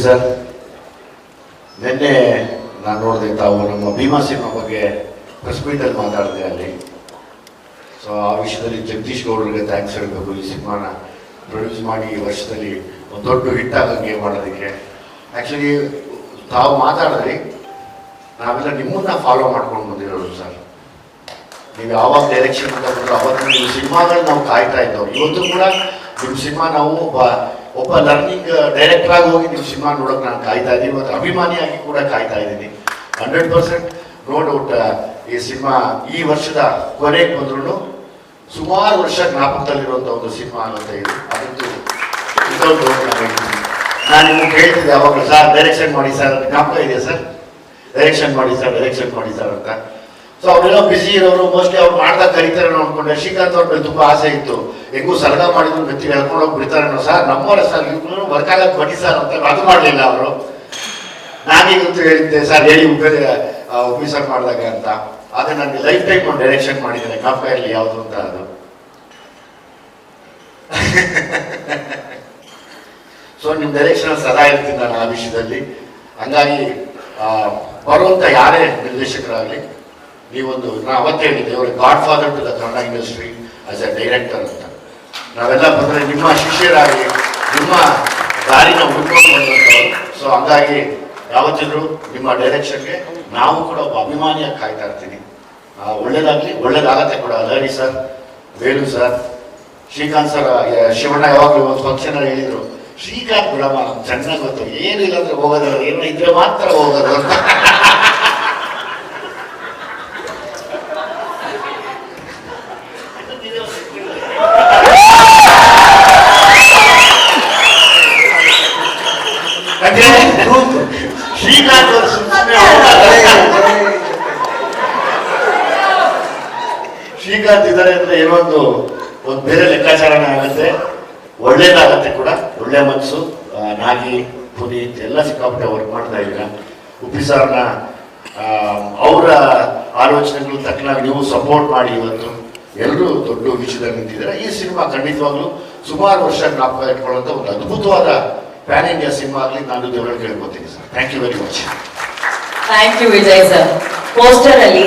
Sir. ನಿನ್ನೆ ನಾನು ನೋಡಿದೆ ತಾವು ನಮ್ಮ ಭೀಮಾ ಸಿನಿಮಾ ಬಗ್ಗೆ ಪ್ರೆಸ್ ಮೀಟಲ್ಲಿ ಮಾತಾಡಿದೆ ಅಲ್ಲಿ. ಸೊ ಆ ವಿಷಯದಲ್ಲಿ ಜಗದೀಶ್ ಗೌಡರಿಗೆ ಥ್ಯಾಂಕ್ಸ್ ಹೇಳಬೇಕು. ಈ ಸಿನಿಮಾನ ಪ್ರೊಡ್ಯೂಸ್ ಮಾಡಿ ಈ ವರ್ಷದಲ್ಲಿ ಒಂದು ದೊಡ್ಡ ಹಿಟ್ ಆಗಂಗೆ ಮಾಡೋದಕ್ಕೆ. ಆ್ಯಕ್ಚುಲಿ ತಾವು ಮಾತಾಡಿದ್ರಿ, ನಾವೆಲ್ಲ ನಿಮ್ಮನ್ನ ಫಾಲೋ ಮಾಡ್ಕೊಂಡು ಬಂದಿರೋದು ಸರ್. ನೀವು ಯಾವಾಗ ಡೈರೆಕ್ಷನ್ ಅಂತ ಬಂದ್ರು ಅವಾಗ ನೀವು ಸಿನಿಮಾಗಳು ನಾವು ಕಾಯ್ತಾ ಇದ್ದವು. ಇವತ್ತು ಕೂಡ ನಿಮ್ಮ ಸಿನಿಮಾ ನಾವು ಒಬ್ಬ ಲರ್ನಿಂಗ್ ಡೈರೆಕ್ಟರ್ ಆಗಿ ಹೋಗಿ ನಿಮ್ಮ ಸಿನಿಮಾ ನೋಡೋಕೆ ನಾನು ಕಾಯ್ತಾ ಇದ್ದೀನಿ. ಮತ್ತು ಅಭಿಮಾನಿಯಾಗಿ ಕೂಡ ಕಾಯ್ತಾ ಇದ್ದೀನಿ. 100% ನೋ ಡೌಟ್ ಈ ಸಿನಿಮಾ ಈ ವರ್ಷದ ಕೊನೆಗೆ ಬಂದ್ರು ಸುಮಾರು ವರ್ಷ ಜ್ಞಾಪಕದಲ್ಲಿರುವಂಥ ಒಂದು ಸಿನಿಮಾ ಆಗುತ್ತೆ ಇದು. ಅದಕ್ಕೆ ವಿತೌಟ್ ಡೌಟ್ ನಾನು ನಿಮ್ಗೆ ಹೇಳ್ತಿದ್ದೆ ಯಾವಾಗಲೂ, ಸರ್ ಡೈರೆಕ್ಷನ್ ಮಾಡಿ ಸರ್, ಜ್ಞಾಪಕ ಇದೆಯಾ ಸರ್, ಡೈರೆಕ್ಷನ್ ಮಾಡಿ ಸರ್ ಅಂತ. ಸೊ ಅವರೆಲ್ಲ ಬಿಸಿ ಇರೋರು, ಮೋಸ್ಟ್ಲಿ ಅವ್ರು ಮಾಡ್ದಾಗ ಕರೀತಾರೆ ಅನ್ಕೊಂಡೆ. ಶ್ರೀಕಾಂತ್ ಅವ್ರ ಮೇಲೆ ತುಂಬ ಆಸೆ ಇತ್ತು, ಹೆಂಗೂ ಸರಗ ಮಾಡಿದ್ರು ಮೆತ್ತಿಗೆ ಹೇಳ್ಕೊಂಡು ಹೋಗಿ ಬಿಡ್ತಾರೇನೋ ಸರ್, ನಮ್ಮವರ ಸರ್ ಇವ್ರು ವರ್ಕ್ ಆಗಕ್ಕೆ ಬನ್ನಿ ಸರ್ ಅಂತ. ಅದು ಮಾಡಲಿಲ್ಲ ಅವರು. ನಾನೀಗಂತೂ ಹೇಳಿದ್ದೆ ಸರ್ ಹೇಳಿ ಆಫೀಸರ್ ಮಾಡಿದಾಗ ಅಂತ. ಆದರೆ ನನಗೆ ಲೈಫ್ ಟೈಮ್ ಒಂದು ಡೈರೆಕ್ಷನ್ ಮಾಡಿದ್ದೇನೆ, ಜ್ಞಾಪಕ ಇರಲಿ ಯಾವುದು ಅಂತ ಅದು. ಸೊ ನಿಮ್ಮ ಡೈರೆಕ್ಷನ್ ಸದಾ ಇರ್ತೀನಿ ನಾನು ಆ ವಿಷಯದಲ್ಲಿ. ಹಂಗಾಗಿ ಬರುವಂಥ ಯಾರೇ ನಿರ್ದೇಶಕರಾಗಲಿ, ನೀವೊಂದು ನಾ ಅವತ್ತೇ ಹೇಳಿದ್ದೆ, ಇವರು godfather to the Kannada industry as a director ಅಂತ. ನಾವೆಲ್ಲ ಬಂದರೆ ನಿಮ್ಮ ಶಿಷ್ಯರಾಗಿ ನಿಮ್ಮ ದಾರಿನ ಹುಡ್ಕೊಂಡು ಬಂದಂಥವ್ರು. ಸೊ ಹಂಗಾಗಿ ಯಾವತ್ತಿದ್ರು ನಿಮ್ಮ ಡೈರೆಕ್ಷನ್ಗೆ ನಾವು ಕೂಡ ಒಬ್ಬ ಅಭಿಮಾನಿಯಾಗಿ ಕಾಯ್ತಾ ಇರ್ತೀನಿ. ಒಳ್ಳೇದಾಗಲಿ, ಒಳ್ಳೇದಾಗತ್ತೆ ಕೂಡ. Lahari sir, Venu sir, Srikanth sir, Shivanna ಯಾವಾಗಲೂ ಒಂದು ಫಂಕ್ಷನಲ್ಲಿ ಹೇಳಿದರು, ಶ್ರೀಕಾಂತ್ ಬಿಡಮ್ಮ ಚೆನ್ನಾಗಿ ಗೊತ್ತು, ಏನಿಲ್ಲ ಅಂದ್ರೆ ಹೋಗೋದು, ಏನೋ ಇದ್ರೆ ಮಾತ್ರ ಹೋಗೋದು ಅಂತ. ಶ್ರೀಕಾಂತ್ ಅವರು ಶ್ರೀಕಾಂತ್ ಇದ್ದಾರೆ ಅಂದ್ರೆ ಏನೋ ಒಂದು ಬೇರೆ ಲೆಕ್ಕಾಚಾರನೇ ಆಗುತ್ತೆ, ಒಳ್ಳೇದಾಗತ್ತೆ ಕೂಡ. ಒಳ್ಳೆ ಮನಸ್ಸು. ನಾಗಿ, ಪುನೀತ್ ಎಲ್ಲ ಸಿಕ್ಕಾಪಟ್ಟೆ ವರ್ಕ್ ಮಾಡ್ತಾ ಇದ್ದೀರಾ. ಉಪ್ಪಿ ಸರ್ನ ಅವರ ಆಲೋಚನೆಗಳು ತಕ್ಕನಾಗಿ ನೀವು ಸಪೋರ್ಟ್ ಮಾಡಿ ಇವತ್ತು ಎಲ್ಲರೂ ದೊಡ್ಡ ವಿಷಯದಲ್ಲಿ ನಿಂತಿದ್ದಾರೆ. ಈ ಸಿನಿಮಾ ಖಂಡಿತವಾಗ್ಲೂ ಸುಮಾರು ವರ್ಷ ಜ್ಞಾಪಕ ಇಟ್ಕೊಳ್ಳುವಂಥ ಒಂದು ಅದ್ಭುತವಾದ ಪ್ಯಾನ್ ಇಂಡಿಯಾ ಸಿನಿಮಾ ಆಗಲಿ ನಾನು ದೇವರಲ್ಲಿ ಕೇಳ್ಕೊತೀನಿ sir. Thank you very much. Thank you Vijay sir. Poster ಅಲ್ಲಿ